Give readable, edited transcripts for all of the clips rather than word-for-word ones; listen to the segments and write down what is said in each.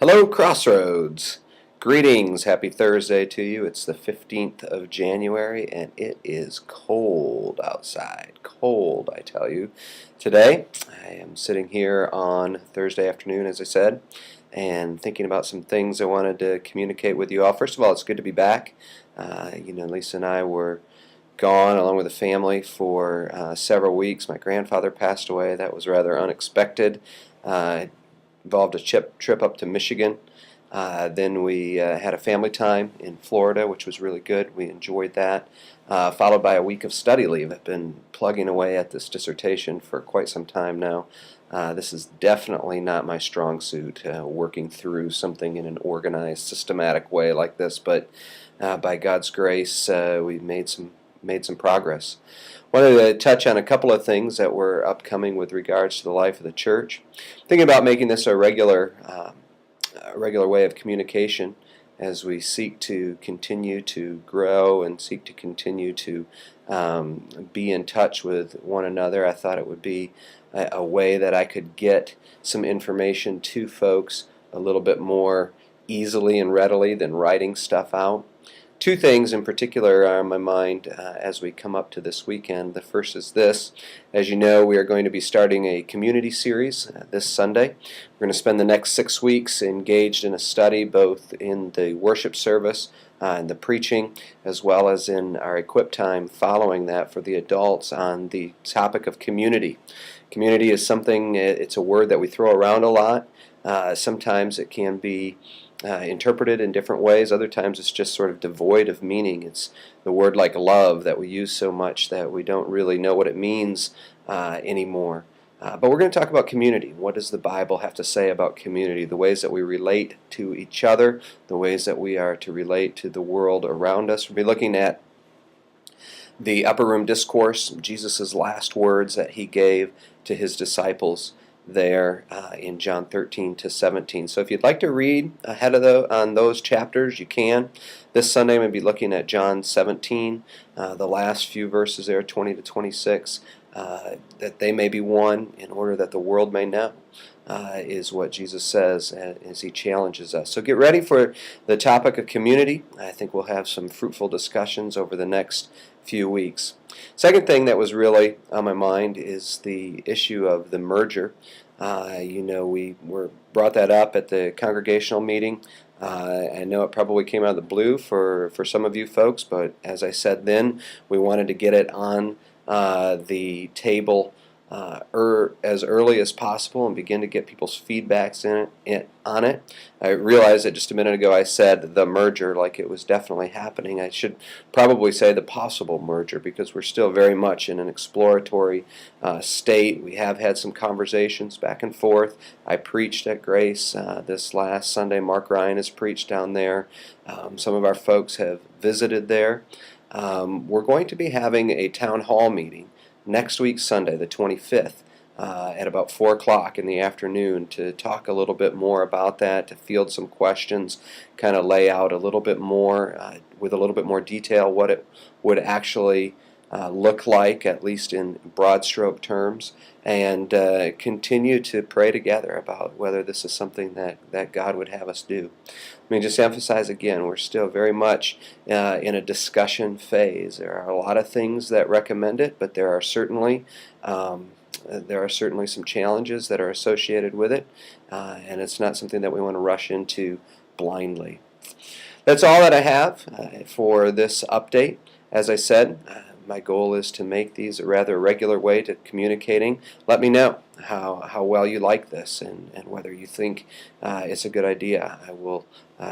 Hello, Crossroads. Greetings. Happy Thursday to you. It's the 15th of January, and it is cold outside. Cold, I tell you. Today, I am sitting here on Thursday afternoon, as I said, and thinking about some things I wanted to communicate with you all. First of all, it's good to be back. Lisa and I were gone along with the family for several weeks. My grandfather passed away. That was rather unexpected. Involved a trip up to Michigan. Then we had a family time in Florida, which was really good. We enjoyed that. Followed by a week of study leave. I've been plugging away at this dissertation for quite some time now. This is definitely not my strong suit, working through something in an organized, systematic way like this, but by God's grace, we've made some progress. Wanted to touch on a couple of things that were upcoming with regards to the life of the church. Thinking about making this a regular way of communication as we seek to continue to grow and seek to continue to be in touch with one another. I thought it would be a way that I could get some information to folks a little bit more easily and readily than writing stuff out. Two things in particular are on my mind as we come up to this weekend. The first is this. As you know, we are going to be starting a community series this Sunday. We're going to spend the next 6 weeks engaged in a study both in the worship service and the preaching, as well as in our equip time following that for the adults on the topic of community. Community is something, it's a word that we throw around a lot. Sometimes it can be interpreted in different ways. Other times it's just sort of devoid of meaning. It's the word like love that we use so much that we don't really know what it means anymore. But we're going to talk about community. What does the Bible have to say about community? The ways that we relate to each other, the ways that we are to relate to the world around us. We'll be looking at the Upper Room Discourse, Jesus' last words that he gave to his disciples there in John 13 to 17. So if you'd like to read ahead of on those chapters, you can. This Sunday I'm going to be looking at John 17, the last few verses there, 20 to 26, that they may be one in order that the world may know, is what Jesus says as he challenges us. So get ready for the topic of community. I think we'll have some fruitful discussions over the next few weeks. Second thing that was really on my mind is the issue of the merger. We brought that up at the congregational meeting. I know it probably came out of the blue for some of you folks, but as I said then, we wanted to get it on the table as early as possible and begin to get people's feedbacks on it. I realized that just a minute ago I said the merger like it was definitely happening. I should probably say the possible merger because we're still very much in an exploratory state. We have had some conversations back and forth. I preached at Grace this last Sunday. Mark Ryan has preached down there. Some of our folks have visited there. We're going to be having a town hall meeting next week, Sunday, the 25th, at about 4 o'clock in the afternoon to talk a little bit more about that, to field some questions, kind of lay out a little bit more, with a little bit more detail, what it would actually look like, at least in broad stroke terms, and continue to pray together about whether this is something that God would have us do. Let me just emphasize again, we're still very much in a discussion phase. There are a lot of things that recommend it, but there are certainly some challenges that are associated with it, and it's not something that we want to rush into blindly. That's all that I have for this update. As I said, my goal is to make these a rather regular way to communicating. Let me know how well you like this and whether you think it's a good idea. I will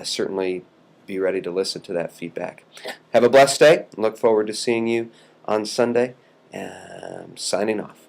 certainly be ready to listen to that feedback. Have a blessed day. Look forward to seeing you on Sunday. Signing off.